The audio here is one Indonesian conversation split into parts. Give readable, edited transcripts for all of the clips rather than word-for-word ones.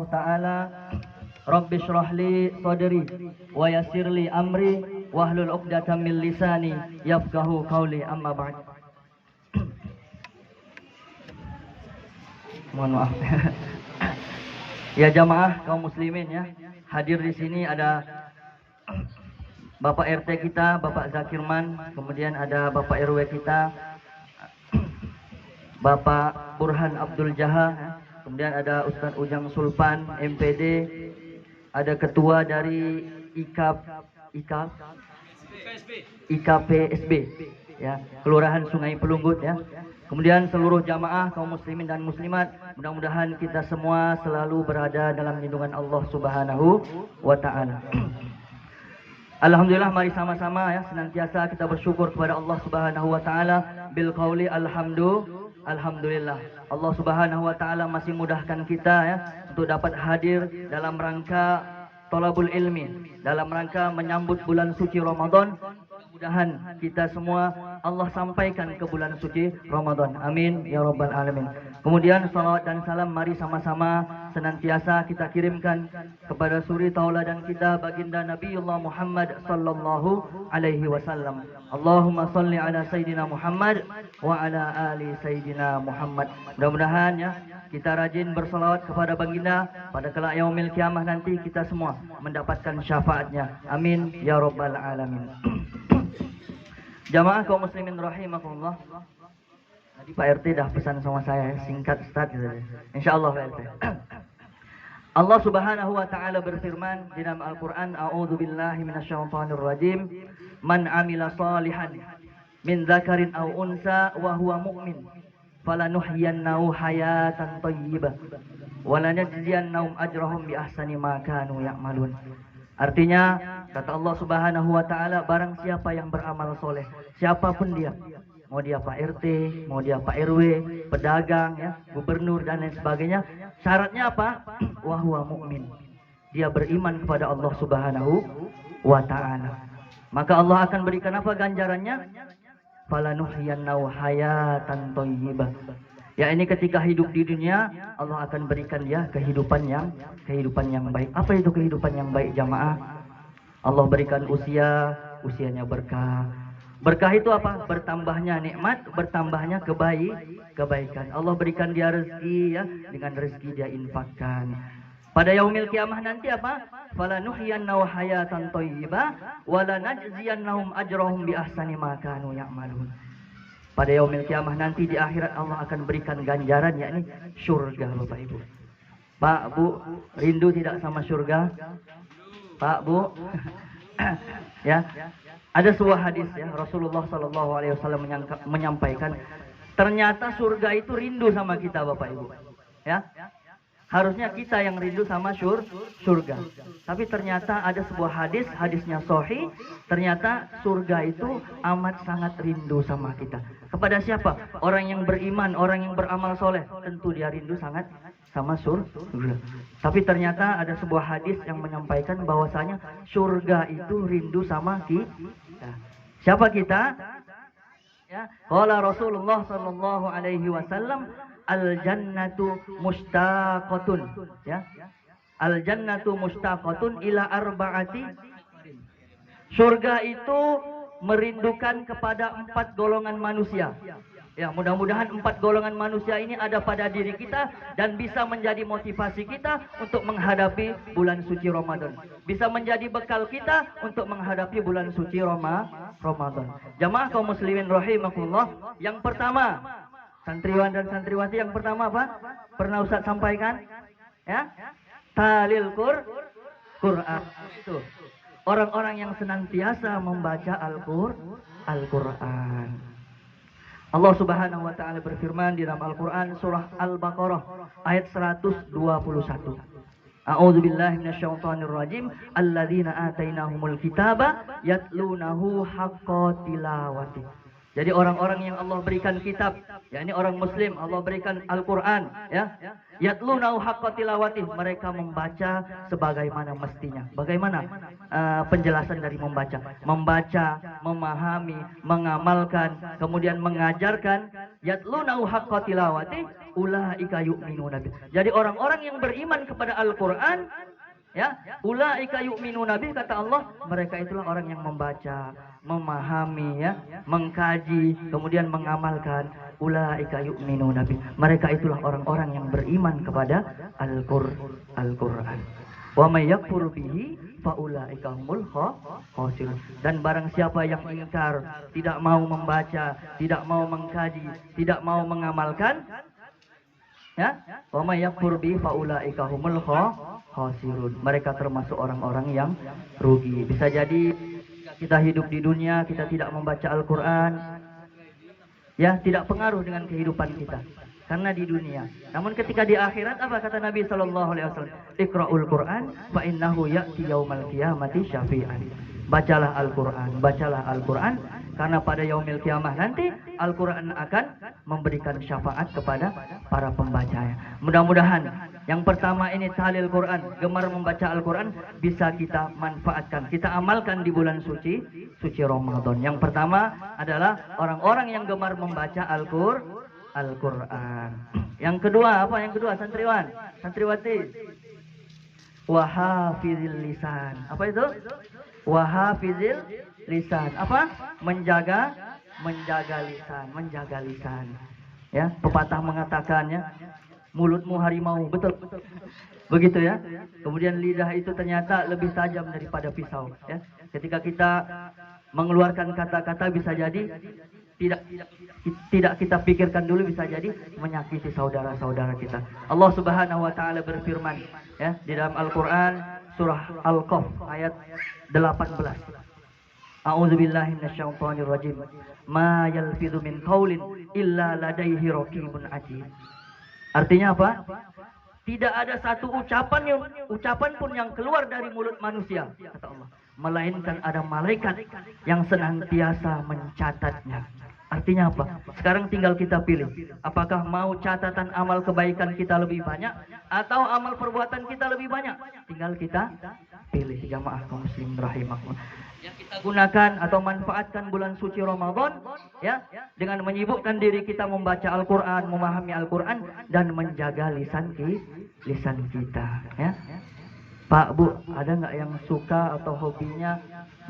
taala, Rabbi shrah li sadri wa yassir li amri wahlul 'uqdatam min lisani yafqahu qawli, amma ba'd. Mohon maaf. Ya jamaah kaum muslimin ya. Hadir di sini ada Bapak RT kita, Bapak Zakirman, kemudian ada Bapak RW kita, Bapak Burhan Abdul Jaha, kemudian ada Ustadz Ujang Sulpan, MPD, ada ketua dari IKPSB, ya, Kelurahan Sungai Pelunggut ya. Kemudian seluruh jamaah kaum muslimin dan muslimat, mudah-mudahan kita semua selalu berada dalam lindungan Allah Subhanahu wa taala. Alhamdulillah, mari sama-sama ya senantiasa kita bersyukur kepada Allah Subhanahu wa taala bil qauli alhamdulillah. Allah Subhanahu wa taala masih mudahkan kita ya untuk dapat hadir dalam rangka thalabul ilmi, dalam rangka menyambut bulan suci Ramadan. Mudah-mudahan kita semua Allah sampaikan ke bulan suci Ramadan. Amin ya rabbal alamin. Kemudian salawat dan salam mari sama-sama senantiasa kita kirimkan kepada suri tauladan kita baginda Nabiullah Muhammad sallallahu alaihi wasallam. Allahumma salli ala sayyidina Muhammad wa ala ali sayyidina Muhammad. Mudah-mudahan ya kita rajin bersalawat kepada baginda, pada kelak yaumil kiamah nanti kita semua mendapatkan syafaatnya. Amin ya rabbal alamin. Jamaah kaum muslimin rahimakumullah. Tadi Pak RT dah pesan sama saya, singkat Ustaz. Insyaallah Pak RT. Allah Subhanahu wa taala berfirman di dalam Al-Qur'an, a'udzubillahi minasyaitonir rajim, man 'amila shalihan min dzakarin aw unsa wa huwa mu'min falanuhyiyannahu hayatan thayyibah wa lanajziyannahum ajrahum bi ahsani ma kanu ya'malun. Artinya, kata Allah Subhanahu wa taala, barang siapa yang beramal soleh, siapapun dia, mau dia Pak RT, mau dia Pak RW, pedagang ya, gubernur dan lain sebagainya, syaratnya apa? Wa huwa mu'min. Dia beriman kepada Allah Subhanahu wa taala. Maka Allah akan berikan apa ganjarannya? Falanuhyiyannahu hayatan thayyibah. Ya, ini ketika hidup di dunia Allah akan berikan dia kehidupan yang baik. Apa itu kehidupan yang baik jamaah? Allah berikan usianya berkah. Berkah itu apa? Bertambahnya nikmat, bertambahnya kebaikan. Allah berikan dia rezeki ya, dengan rezeki dia infakkan. Pada yaumil kiamah nanti apa? Falanuhyiyannahu hayatan thayyibah wa lanajziyannahum ajrahum bi ahsani ma kanu ya'malun. Pada yaumil kiamah nanti di akhirat Allah akan berikan ganjaran, yakni surga Bapak Ibu. Pak, Bu, rindu tidak sama surga? Pak, Bu. Ya. Ada sebuah hadis ya, Rasulullah sallallahu alaihi wasallam menyampaikan, ternyata surga itu rindu sama kita Bapak Ibu. Ya. Harusnya kita yang rindu sama surga. Tapi ternyata ada sebuah hadisnya sahih, ternyata surga itu amat sangat rindu sama kita. Kepada siapa? Orang yang beriman, orang yang beramal soleh, tentu dia rindu sangat sama surga. Tapi ternyata ada sebuah hadis yang menyampaikan bahwasanya surga itu rindu sama kita. Siapa kita? Ya, qala Rasulullah sallallahu alaihi wasallam, al-jannatu mustaqatun, ya. Al-jannatu mustaqatun ila arba'ati. Surga itu merindukan kepada 4 golongan manusia. Ya, mudah-mudahan 4 golongan manusia ini ada pada diri kita dan bisa menjadi motivasi kita untuk menghadapi bulan suci Ramadan. Bisa menjadi bekal kita untuk menghadapi bulan suci Ramadan. Jamaah kaum muslimin rahimakumullah, yang pertama, santriwan dan santriwati, yang pertama apa? Pernah Ustaz sampaikan? Ya? Talil Qur'an. Itu. Orang-orang yang senantiasa membaca Al-Qur'an. Allah Subhanahu wa taala berfirman di dalam Al-Qur'an surah Al-Baqarah ayat 121. A'udzubillahi minasyaitonir rajim. Alladzina atainahumul kitaba yatlunahu haqqa tilawati. Jadi orang-orang yang Allah berikan kitab, yakni orang muslim, Allah berikan Al-Qur'an, ya. Yatlunahu haqqa tilawati, mereka membaca sebagaimana mestinya. Bagaimana penjelasan dari membaca? Membaca, memahami, mengamalkan, kemudian mengajarkan Yatlunau haqqa tilawati ulaika yu'minuna bih. Jadi orang-orang yang beriman kepada Al-Qur'an, ya, ulaika yu'minuna bih, kata Allah, mereka itulah orang yang membaca, memahami, ya, mengkaji, kemudian mengamalkan. Ulaika yu'minuna bih. Mereka itulah orang-orang yang beriman kepada Al-Qur'an. Wa may yakfur bihi faulaika humul khasirun. Dan barang siapa yang ingkar, tidak mau membaca, tidak mau mengkaji, tidak mau mengamalkan, ya, wa may yakfur bihi faulaika humul khasirun. Mereka termasuk orang-orang yang rugi. Bisa jadi kita hidup di dunia, kita tidak membaca Al-Qur'an, ya, tidak pengaruh dengan kehidupan kita karena di dunia. Namun ketika di akhirat, apa kata Nabi sallallahu alaihi wasallam? Iqra'ul Qur'an fa innahu ya'ti yaumal qiyamati syafi'an. Bacalah Al-Qur'an, bacalah Al-Qur'an, karena pada yaumil qiyamah nanti Al-Qur'an akan memberikan syafaat kepada para pembacanya. Mudah-mudahan yang pertama ini tahlil Quran, gemar membaca Al-Qur'an, bisa kita manfaatkan, kita amalkan di bulan suci Ramadan. Yang pertama adalah orang-orang yang gemar membaca Al-Qur'an. Yang kedua apa? Yang kedua, santriwan, santriwati. Wahafizil lisan. Apa itu? Wahafizil lisan. Apa? Menjaga lisan, menjaga lisan. Ya, pepatah mengatakannya, mulutmu harimau, betul. Begitu ya. Kemudian lidah itu ternyata lebih tajam daripada pisau, ya. Ketika kita mengeluarkan kata-kata, bisa jadi tidak kita pikirkan dulu, bisa jadi menyakiti saudara-saudara kita. Allah Subhanahu wa taala berfirman, ya, di dalam Al-Qur'an surah Al-Qaf ayat 18. A'udzubillahi minasyaitonir rajim. Ma yalfidhu min qaulin illa ladaihi raqibun atid. Artinya apa? Tidak ada satu ucapan pun yang keluar dari mulut manusia, kata Allah, melainkan ada malaikat yang senantiasa mencatatnya. Artinya apa? Sekarang tinggal kita pilih, apakah mau catatan amal kebaikan kita lebih banyak atau amal perbuatan kita lebih banyak. Tinggal kita pilih, jamaah kaum muslimin rahimakumullah. Yang kita gunakan atau manfaatkan bulan suci Ramadan, ya, dengan menyibukkan diri kita membaca Al-Qur'an, memahami Al-Qur'an, dan menjaga lisan kita, ya. Pak, Bu, ada nggak yang suka atau hobinya,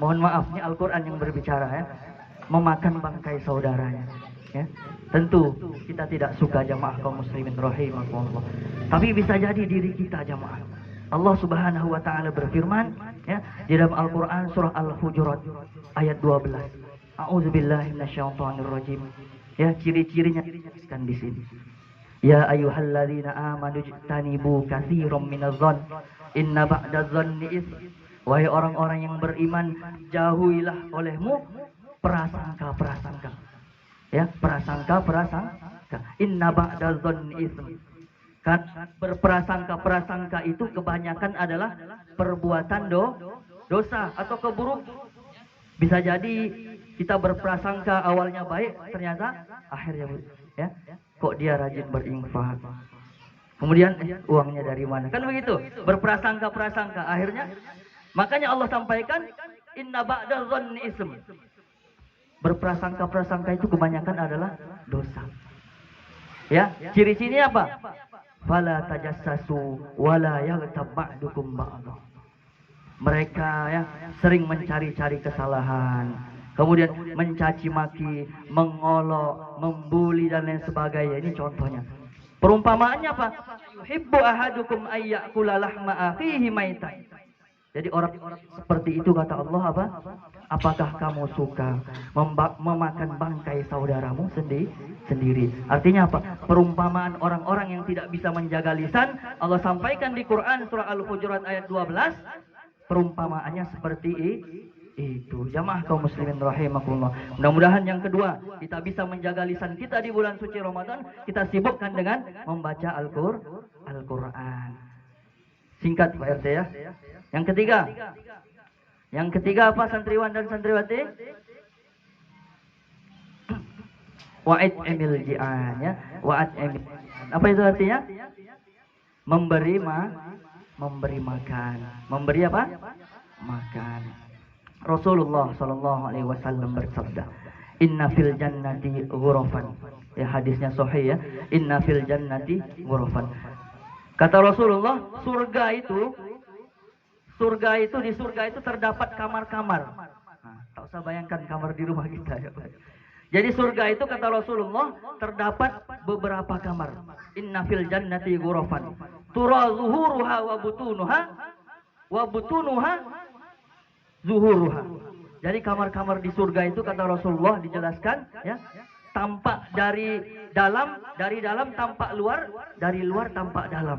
mohon maaf, ini Al-Qur'an yang berbicara, ya, memakan bangkai saudaranya, ya. Tentu kita tidak suka, jamaah kaum muslimin rahimakumullah. Tapi bisa jadi diri kita, jamaah. Allah Subhanahu wa taala berfirman, ya, di dalam Al-Qur'an surah Al-Hujurat ayat 12. A'udzubillahi minasyaitonir rajim. Ya, ciri-cirinya disebutkan di sini. Ya ayyuhalladzina amanu jtanibu katsiran minadh-dhon inna ba'dadh-dhonni its. Wahai orang-orang yang beriman, jauhilah olehmu prasangka-prasangka. Ya, prasangka-prasangka. Inna ba'dadh-dhonni its. Kan berprasangka-prasangka itu kebanyakan adalah perbuatan dosa atau keburukan. Bisa jadi kita berprasangka awalnya baik, ternyata akhirnya buruk, ya. Kok dia rajin berinfak, kemudian uangnya dari mana? Kan begitu, berprasangka-prasangka akhirnya. Makanya Allah sampaikan inna ba'da dzanni ism. Berprasangka-prasangka itu kebanyakan adalah dosa. Ya, ciri-cirinya apa? Fala tajassasu wala yaghtab ba'dukum ba'dha. Mereka, ya, sering mencari-cari kesalahan, kemudian mencaci maki, mengolok, membuli dan lain sebagainya. Ini contohnya. Perumpamaannya apa? Yuhibbu ahadukum ayyakula lahma akhihi maitan. Jadi orang seperti itu, kata Allah, apa? Apakah kamu suka memakan bangkai saudaramu sendiri? Artinya apa? Perumpamaan orang-orang yang tidak bisa menjaga lisan, Allah sampaikan di Quran surah Al-Hujurat ayat 12. Perumpamaannya seperti itu. Jamaah kaum muslimin rahimakumullah. Mudah-mudahan yang kedua, kita bisa menjaga lisan kita di bulan suci Ramadan, kita sibukkan dengan membaca Al-Qur'an. Singkat Pak RT, ya. Yang ketiga apa, santriwan dan santriwati? Wa'id emil ji'an, ya. Wa'id emil. Apa itu artinya? Memberi makan. Memberi apa? Makan. Rasulullah sallallahu alaihi wasallam bersabda, Inna fil jannati ghurafan. Ya, hadisnya sahih ya. Inna fil jannati ghurafan. Kata Rasulullah, di surga itu terdapat kamar-kamar. Nah, tak usah bayangkan kamar di rumah kita ya. Jadi surga itu kata Rasulullah terdapat beberapa kamar. Inna fil jannati ghurafan. Tura zuhuruha wa butunuha zuhuruha. Jadi kamar-kamar di surga itu kata Rasulullah dijelaskan ya, tampak dari dalam tampak luar, dari luar tampak dalam.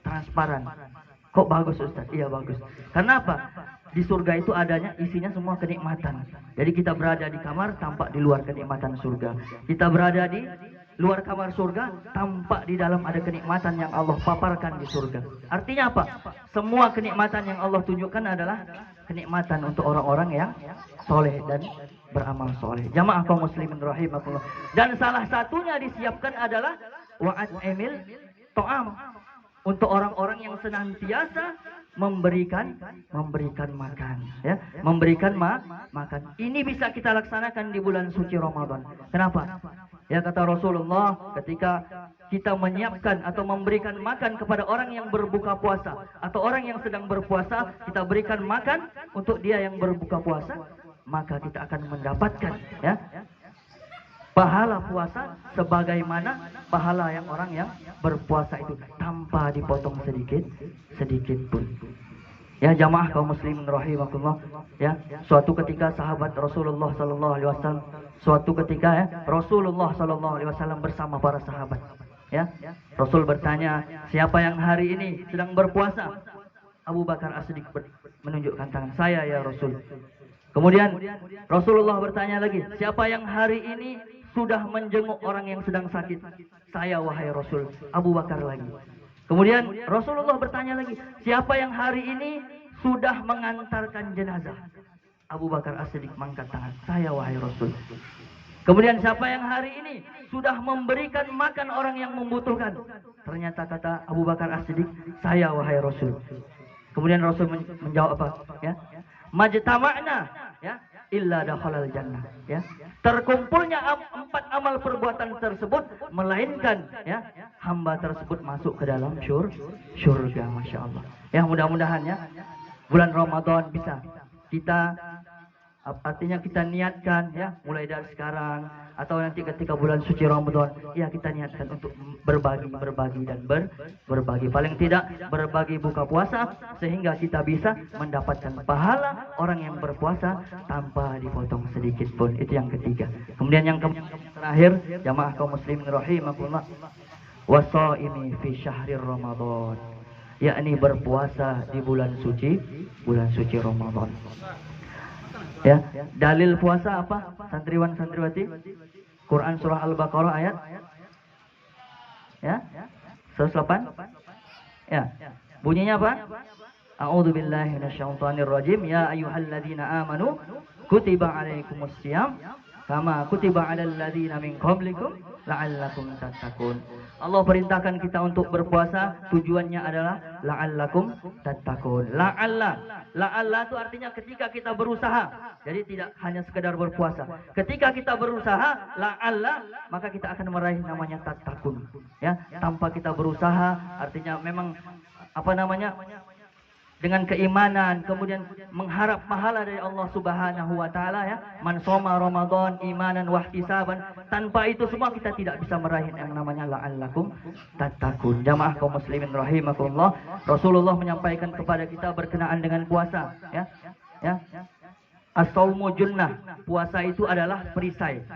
Transparan. Kok bagus Ustaz? Iya bagus. Karena apa? Di surga itu adanya isinya semua kenikmatan. Jadi kita berada di kamar tampak di luar kenikmatan surga. Kita berada di luar kamar surga tampak di dalam ada kenikmatan yang Allah paparkan di surga. Artinya apa? Semua kenikmatan yang Allah tunjukkan adalah kenikmatan untuk orang-orang yang soleh dan beramal soleh. Jamaah kaum muslimin rahimakumullah. Dan salah satunya disiapkan adalah wa'at emil to'am, untuk orang-orang yang senantiasa memberikan makan ya, memberikan makan. Ini bisa kita laksanakan di bulan suci Ramadan. Kenapa? Ya kata Rasulullah, ketika kita menyiapkan atau memberikan makan kepada orang yang berbuka puasa atau orang yang sedang berpuasa, kita berikan makan untuk dia yang berbuka puasa, maka kita akan mendapatkan ya pahala puasa sebagaimana pahala yang orang yang berpuasa itu tanpa dipotong sedikit pun. Ya jamaah kaum muslimin rahimakumullah, ya suatu ketika sahabat Rasulullah sallallahu alaihi wasallam, Rasulullah sallallahu alaihi wasallam bersama para sahabat. Ya, Rasul bertanya, siapa yang hari ini sedang berpuasa? Abu Bakar As-Siddiq menunjukkan tangan, saya ya Rasul. Kemudian Rasulullah bertanya lagi, siapa yang hari ini sudah menjenguk orang yang sedang sakit? Saya wahai Rasul. Abu Bakar lagi. Kemudian Rasulullah bertanya lagi, siapa yang hari ini sudah mengantarkan jenazah? Abu Bakar As-Siddiq mengangkat tangan, saya wahai Rasul. Kemudian siapa yang hari ini sudah memberikan makan orang yang membutuhkan? Ternyata kata Abu Bakar As-Siddiq, saya wahai Rasul. Kemudian Rasul menjawab apa? Ya, majtama'na ya illa dakhalal jannah, ya. Terkumpulnya 4 amal perbuatan tersebut melainkan ya hamba tersebut masuk ke dalam surga. Masya Allah. Ya mudah-mudahan ya bulan Ramadan bisa kita, artinya kita niatkan ya mulai dari sekarang atau nanti ketika bulan suci Ramadan ya kita niatkan untuk berbagi dan berbagi, paling tidak berbagi buka puasa sehingga kita bisa mendapatkan pahala orang yang berpuasa tanpa dipotong sedikit pun. Itu yang ketiga. Kemudian yang terakhir, jamaah kaum muslimin rahimakumullah, wasaimi fi syahrir Ramadan, yakni berpuasa di bulan suci Ramadan. Ya, dalil puasa apa? Santriwan santriwati? Quran surah Al-Baqarah ayat ya 108. Ya. Bunyinya apa? A'udzu billahi minasyaitonir rajim. Ya ayyuhalladzina amanu kutiba alaikumus syiyam kama kutiba alal ladzina min qablikum la'allakum tattaqun. Allah perintahkan kita untuk berpuasa, tujuannya adalah la'allakum tattaqun. La'alla itu artinya ketika kita berusaha. Jadi tidak hanya sekedar berpuasa. Ketika kita berusaha, la'alla, maka kita akan meraih namanya tattaqun. Ya, tanpa kita berusaha, artinya memang apa namanya? Dengan keimanan, kemudian mengharap pahala dari Allah Subhanahu wa taala ya. Man shoma Ramadan imanan wa ihtisaban. Tanpa itu semua kita tidak bisa meraih yang namanya la'allakum tattaqun. Jamaah kaum muslimin rahimakumullah, Rasulullah menyampaikan kepada kita berkenaan dengan puasa ya. Ya. As-shaumu junnah. Puasa itu adalah perisai.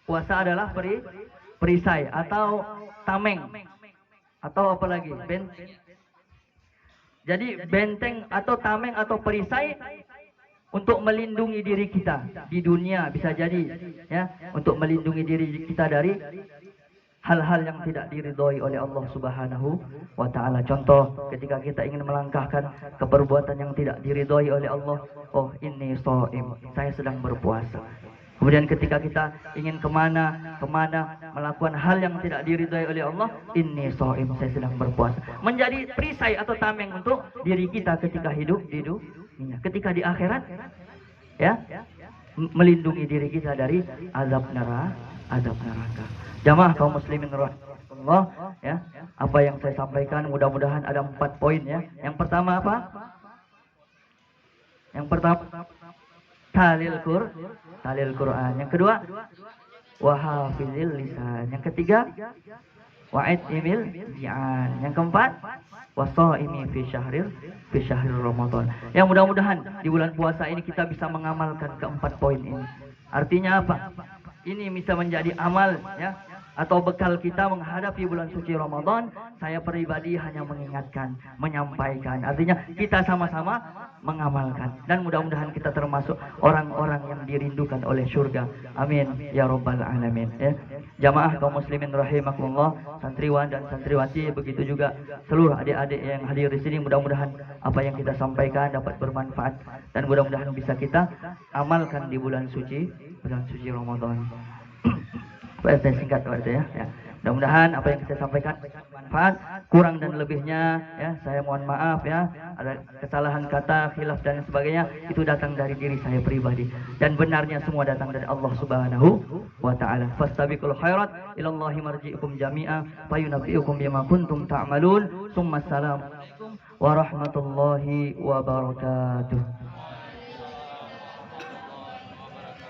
Puasa adalah perisai atau tameng. Atau apa lagi? Jadi benteng atau tameng atau perisai untuk melindungi diri kita di dunia, bisa jadi ya, untuk melindungi diri kita dari hal-hal yang tidak diridhoi oleh Allah Subhanahu wa taala. Contoh, ketika kita ingin melangkahkan ke perbuatan yang tidak diridhoi oleh Allah, oh ini shaim, saya sedang berpuasa. Kemudian ketika kita ingin kemana melakukan hal yang tidak diridhai oleh Allah, inni shaim, saya sedang berpuasa. Menjadi perisai atau tameng untuk diri kita ketika hidup di dunia. Ketika di akhirat, ya, melindungi diri kita dari azab neraka. Jamaah kaum muslimin rahimakumullah, ya. Apa yang saya sampaikan mudah-mudahan ada 4 poin ya. Yang pertama apa? Yang pertama talil Quran. Yang kedua wahafizil lisan. Yang ketiga wa'id imil ji'an. Yang keempat wasaimi fi syahrir Ramadan. Yang mudah-mudahan di bulan puasa ini kita bisa mengamalkan keempat poin ini. Artinya apa? Ini bisa menjadi amal ya, atau bekal kita menghadapi bulan suci Ramadan. Saya pribadi hanya mengingatkan, menyampaikan. Artinya kita sama-sama mengamalkan, dan mudah-mudahan kita termasuk orang-orang yang dirindukan oleh surga. Amin ya rabbal alamin ya. Jamaah kaum muslimin rahimakumullah, santriwan dan santriwati, begitu juga seluruh adik-adik yang hadir di sini, mudah-mudahan apa yang kita sampaikan dapat bermanfaat dan mudah-mudahan bisa kita amalkan di bulan suci Ramadan. Pak RT singkat Pak RT ya. Mudah-mudahan apa yang saya sampaikan bermanfaat. Kurang dan lebihnya ya saya mohon maaf ya. Ada kesalahan kata, khilaf dan sebagainya, itu datang dari diri saya pribadi, dan benarnya semua datang dari Allah Subhanahu wa taala. Fastabiqul khairat ila Allahi marji'ukum jami'a fayunabbi'ukum bima kuntum ta'malun. Tsumma assalamu alaikum warahmatullahi wabarakatuh.